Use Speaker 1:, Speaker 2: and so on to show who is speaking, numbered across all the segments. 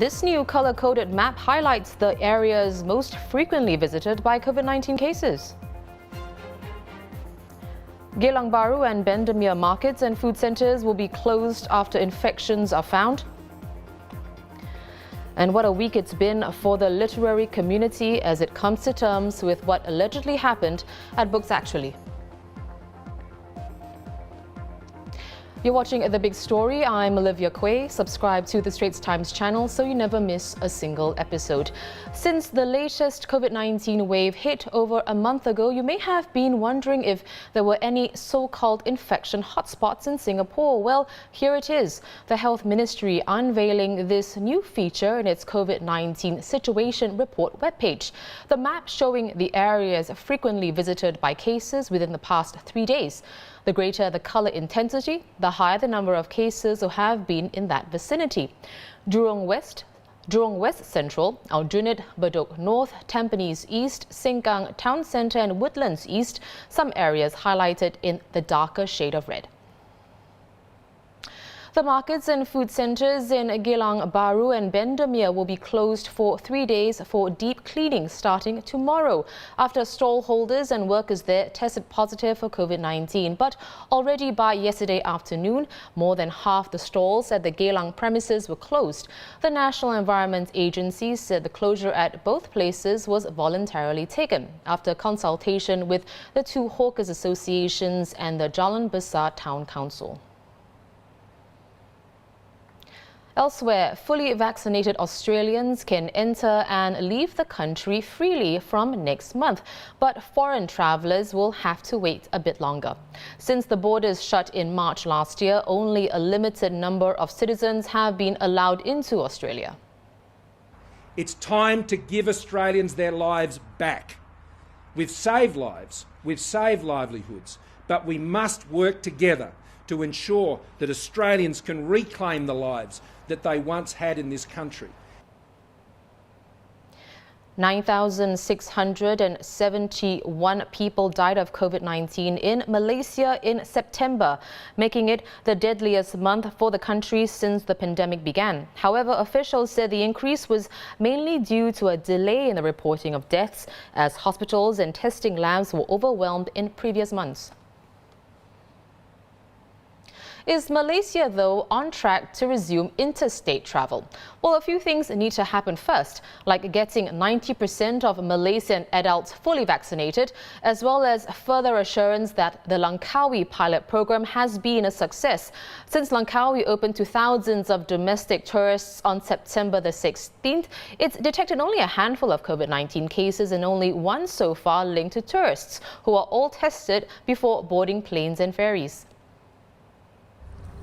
Speaker 1: This new color-coded map highlights the areas most frequently visited by COVID-19 cases. Geylang Bahru and Bendemeer markets and food centres will be closed after infections are found. And what a week it's been for the literary community as it comes to terms with what allegedly happened at BooksActually. You're watching The Big Story. I'm Olivia Quay. Subscribe to the Straits Times channel so you never miss a single episode. Since the latest COVID-19 wave hit over a month ago, you may have been wondering if there were any so-called infection hotspots in Singapore. Well, here it is. The Health Ministry unveiling this new feature in its COVID-19 Situation Report webpage. The map showing the areas frequently visited by cases within the past 3 days. The greater the colour intensity, the higher the number of cases who have been in that vicinity. Jurong West Central, Aljunied, Bedok North, Tampines East, Sengkang Town Centre and Woodlands East, some areas highlighted in the darker shade of red. The markets and food centres in Geylang Bahru and Bendemeer will be closed for 3 days for deep cleaning starting tomorrow after stall holders and workers there tested positive for COVID-19. But already by yesterday afternoon, more than half the stalls at the Geylang premises were closed. The National Environment Agency said the closure at both places was voluntarily taken after consultation with the two hawkers associations and the Jalan Besar Town Council. Elsewhere, fully vaccinated Australians can enter and leave the country freely from next month, but foreign travellers will have to wait a bit longer. Since the borders shut in March last year, only a limited number of citizens have been allowed into Australia.
Speaker 2: It's time to give Australians their lives back. We've saved lives, we've saved livelihoods, but we must work together to ensure that Australians can reclaim the lives that they once had in this country.
Speaker 1: 9,671 people died of COVID-19 in Malaysia in September, making it the deadliest month for the country since the pandemic began. However, officials said the increase was mainly due to a delay in the reporting of deaths as hospitals and testing labs were overwhelmed in previous months. Is Malaysia, though, on track to resume interstate travel? Well, a few things need to happen first, like getting 90% of Malaysian adults fully vaccinated, as well as further assurance that the Langkawi pilot program has been a success. Since Langkawi opened to thousands of domestic tourists on September the 16th, it's detected only a handful of COVID-19 cases and only one so far linked to tourists, who are all tested before boarding planes and ferries.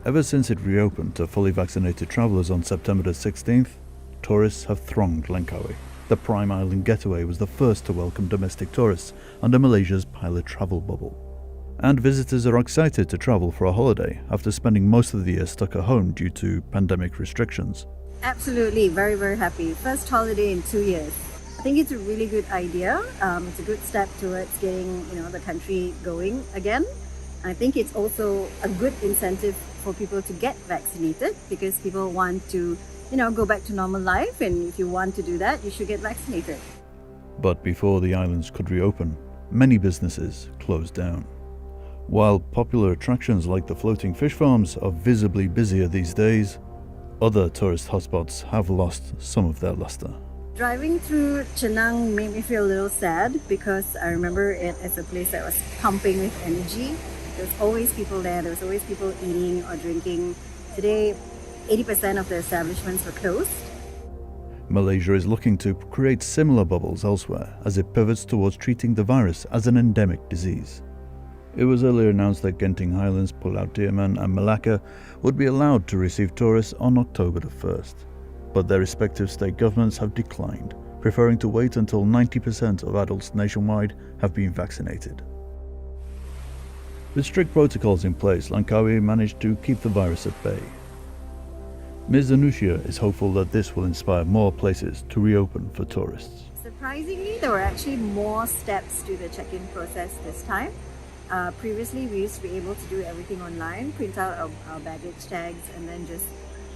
Speaker 3: Ever since it reopened to fully vaccinated travellers on September the 16th, tourists have thronged Langkawi. The prime island getaway was the first to welcome domestic tourists under Malaysia's pilot travel bubble. And visitors are excited to travel for a holiday after spending most of the year stuck at home due to pandemic restrictions.
Speaker 4: Absolutely, very, very happy. First holiday in 2 years. I think it's a really good idea. It's a good step towards getting the country going again. I think it's also a good incentive for people to get vaccinated because people want to, go back to normal life, and if you want to do that, you should get vaccinated.
Speaker 3: But before the islands could reopen, many businesses closed down. While popular attractions like the floating fish farms are visibly busier these days, other tourist hotspots have lost some of their luster.
Speaker 4: Driving through Penang made me feel a little sad because I remember it as a place that was pumping with energy. There's always people there, there's always people eating or drinking. Today, 80% of the establishments were closed.
Speaker 3: Malaysia is looking to create similar bubbles elsewhere as it pivots towards treating the virus as an endemic disease. It was earlier announced that Genting Highlands, Pulau Dioman and Malacca would be allowed to receive tourists on October the 1st. But their respective state governments have declined, preferring to wait until 90% of adults nationwide have been vaccinated. With strict protocols in place, Langkawi managed to keep the virus at bay. Ms. Anushya is hopeful that this will inspire more places to reopen for tourists.
Speaker 4: Surprisingly, there were actually more steps to the check-in process this time. Previously, we used to be able to do everything online, print out our baggage tags and then just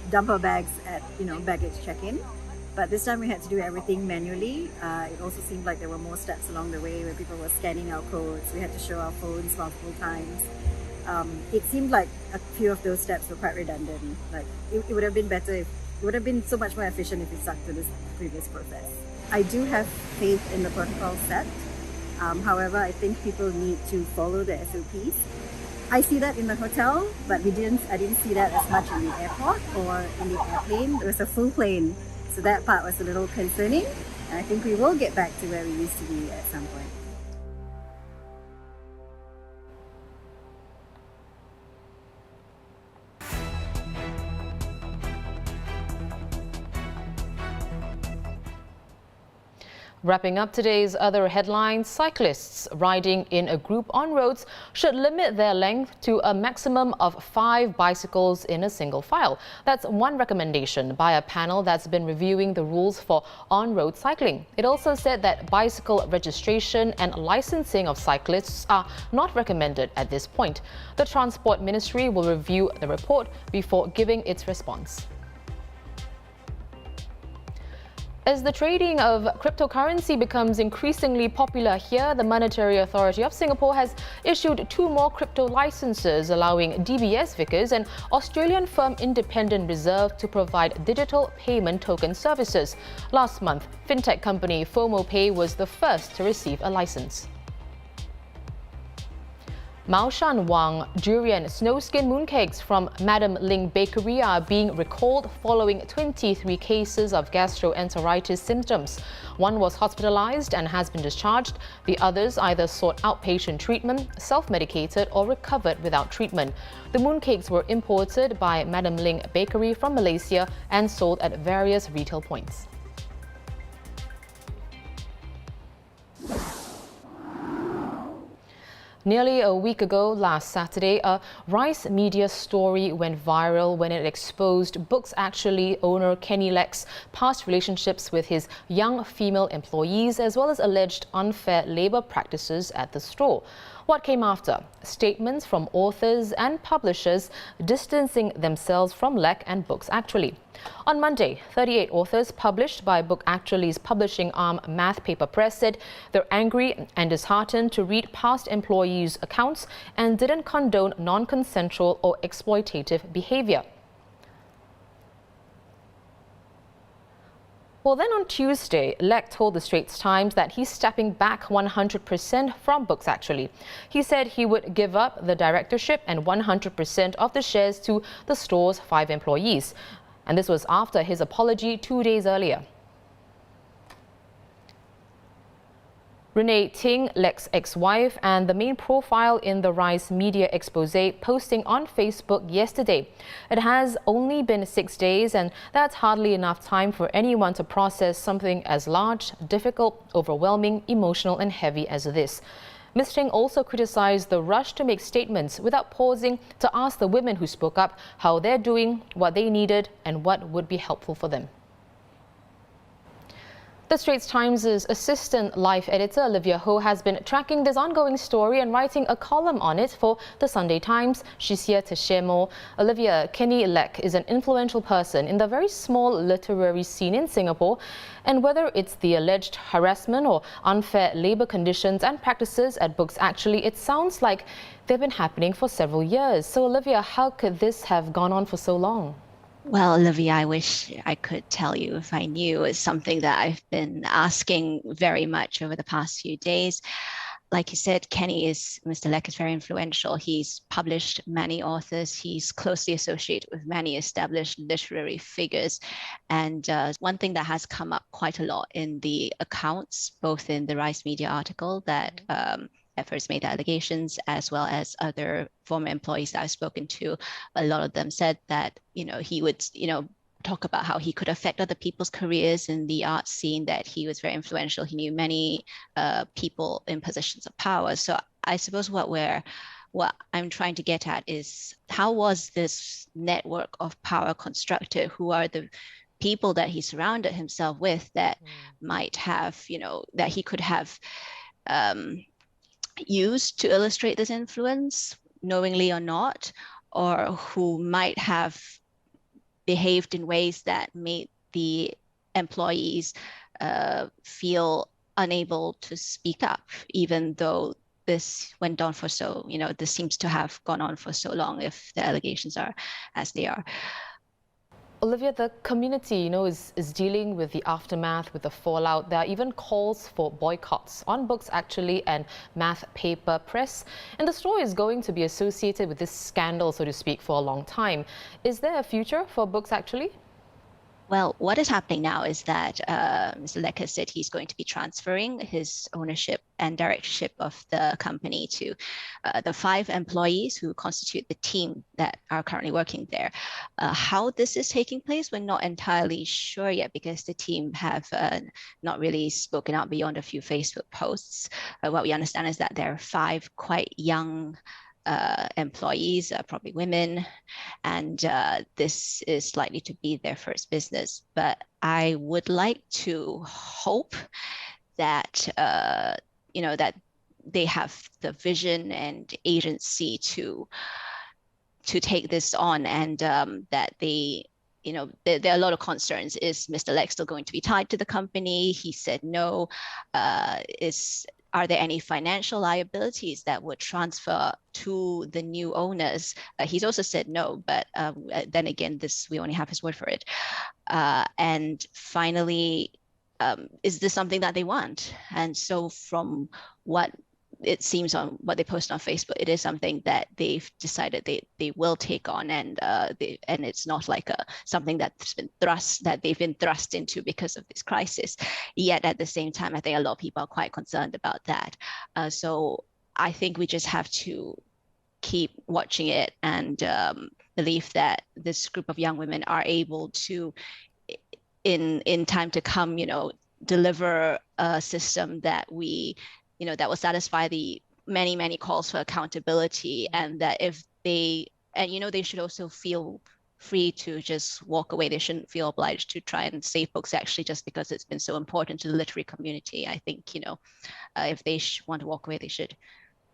Speaker 4: dump our bags at baggage check-in. But this time we had to do everything manually. It also seemed like there were more steps along the way where people were scanning our codes. We had to show our phones multiple times. It seemed like a few of those steps were quite redundant. Like it would have been better it would have been so much more efficient if we stuck to this previous process. I do have faith in the protocol set. However, I think people need to follow the SOPs. I see that in the hotel, but I didn't see that as much in the airport or in the airplane. It was a full plane, so that part was a little concerning. And I think we will get back to where we used to be at some point.
Speaker 1: Wrapping up today's other headlines, cyclists riding in a group on roads should limit their length to a maximum of 5 bicycles in a single file. That's one recommendation by a panel that's been reviewing the rules for on-road cycling. It also said that bicycle registration and licensing of cyclists are not recommended at this point. The Transport Ministry will review the report before giving its response. As the trading of cryptocurrency becomes increasingly popular here, the Monetary Authority of Singapore has issued 2 more crypto licenses, allowing DBS Vickers and Australian firm Independent Reserve to provide digital payment token services. Last month, fintech company FOMO Pay was the first to receive a license. Mao Shan Wang durian snowskin mooncakes from Madam Ling Bakery are being recalled following 23 cases of gastroenteritis symptoms. One was hospitalized and has been discharged. The others either sought outpatient treatment, self-medicated, or recovered without treatment. The mooncakes were imported by Madam Ling Bakery from Malaysia and sold at various retail points. Nearly a week ago, last Saturday, a Rice media story went viral when it exposed BooksActually owner Kenny Leck's past relationships with his young female employees, as well as alleged unfair labour practices at the store. What came after? Statements from authors and publishers distancing themselves from Leck and BooksActually. On Monday, 38 authors published by BooksActually's publishing arm Math Paper Press said they're angry and disheartened to read past employees' accounts and didn't condone non-consensual or exploitative behaviour. Well, then on Tuesday, Leck told the Straits Times that he's stepping back 100% from BooksActually. He said he would give up the directorship and 100% of the shares to the store's 5 employees. And this was after his apology 2 days earlier. Renee Ting, Leck's ex-wife and the main profile in the Rice media expose, posting on Facebook yesterday. It has only been 6 days, and that's hardly enough time for anyone to process something as large, difficult, overwhelming, emotional and heavy as this. Ms. Ting also criticized the rush to make statements without pausing to ask the women who spoke up how they're doing, what they needed and what would be helpful for them. The Straits Times' assistant life editor, Olivia Ho, has been tracking this ongoing story and writing a column on it for the Sunday Times. She's here to share more. Olivia, Kenny Leck is an influential person in the very small literary scene in Singapore. And whether it's the alleged harassment or unfair labour conditions and practices at BooksActually, it sounds like they've been happening for several years. So Olivia, how could this have gone on for so long?
Speaker 5: Well, Olivia, I wish I could tell you if I knew. It's something that I've been asking very much over the past few days. Like you said, Mr. Leck is very influential. He's published many authors. He's closely associated with many established literary figures. And one thing that has come up quite a lot in the accounts, both in the Rice Media article that at first made the allegations, as well as other former employees that I've spoken to, a lot of them said that, he would, talk about how he could affect other people's careers in the art scene, that he was very influential. He knew many people in positions of power. So I suppose what I'm trying to get at is, how was this network of power constructed? Who are the people that he surrounded himself with that might have, that he could have used to illustrate this influence, knowingly or not, or who might have behaved in ways that made the employees feel unable to speak up, even though this went on for so, this seems to have gone on for so long if the allegations are as they are.
Speaker 1: Olivia, the community, is dealing with the aftermath, with the fallout. There are even calls for boycotts on BooksActually and Math Paper Press. And the story is going to be associated with this scandal, so to speak, for a long time. Is there a future for BooksActually?
Speaker 5: Well, what is happening now is that Mr. Leck has said he's going to be transferring his ownership and directorship of the company to the 5 employees who constitute the team that are currently working there. How this is taking place, we're not entirely sure yet because the team have not really spoken out beyond a few Facebook posts. What we understand is that there are 5 quite young employees, probably women, and this is likely to be their first business. But I would like to hope that that they have the vision and agency to take this on, and that they. There are a lot of concerns. Is Mr. Leck still going to be tied to the company? He said no. Are there any financial liabilities that would transfer to the new owners? He's also said no, but then again, we only have his word for it. And finally, is this something that they want? And so from what it seems on what they post on Facebook, it is something that they've decided they will take on, and it's not like something that they've been thrust into because of this crisis. Yet at the same time, I think a lot of people are quite concerned about that. So I think we just have to keep watching it and believe that this group of young women are able to, in time to come, deliver a system that that will satisfy the many, many calls for accountability, and that they should also feel free to just walk away. They shouldn't feel obliged to try and save BooksActually just because it's been so important to the literary community. I think, if they want to walk away, they should.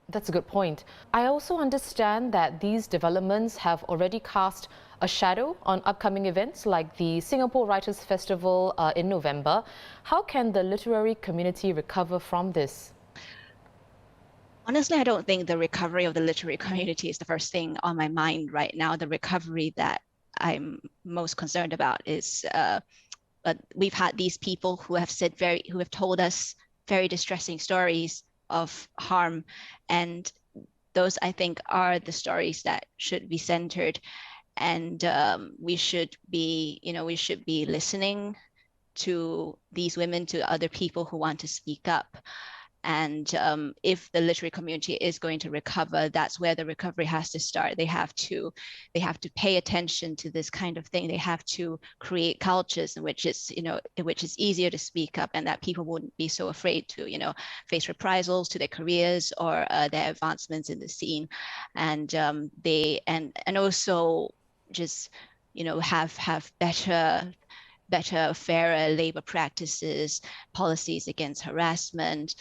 Speaker 1: That's a good point. I also understand that these developments have already cast a shadow on upcoming events like the Singapore Writers' Festival in November. How can the literary community recover from this?
Speaker 5: Honestly, I don't think the recovery of the literary community is the first thing on my mind right now. The recovery that I'm most concerned about is we've had these people who have told us very distressing stories of harm, and those, I think, are the stories that should be centered, and we should be listening to these women, to other people who want to speak up. And if the literary community is going to recover, that's where the recovery has to start. They have to pay attention to this kind of thing. They have to create cultures in which it's easier to speak up, and that people wouldn't be so afraid to face reprisals to their careers or their advancements in the scene. And also just have better, fairer labor practices, policies against harassment,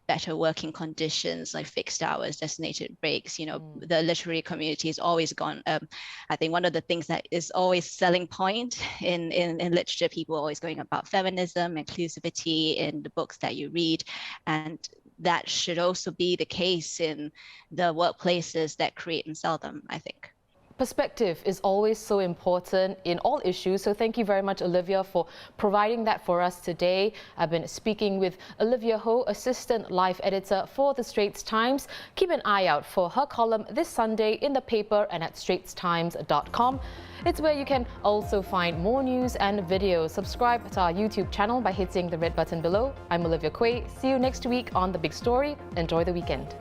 Speaker 5: better working conditions like fixed hours, designated breaks. The literary community has always gone. I think one of the things that is always selling point in literature, people are always going about feminism, inclusivity in the books that you read, and that should also be the case in the workplaces that create and sell them, I think.
Speaker 1: Perspective is always so important in all issues, so thank you very much, Olivia, for providing that for us today. I've been speaking with Olivia Ho, Assistant Life Editor for The Straits Times. Keep an eye out for her column this Sunday in the paper and at straitstimes.com. It's where you can also find more news and videos. Subscribe to our YouTube channel by hitting the red button below. I'm Olivia Quay. See you next week on The Big Story. Enjoy the weekend.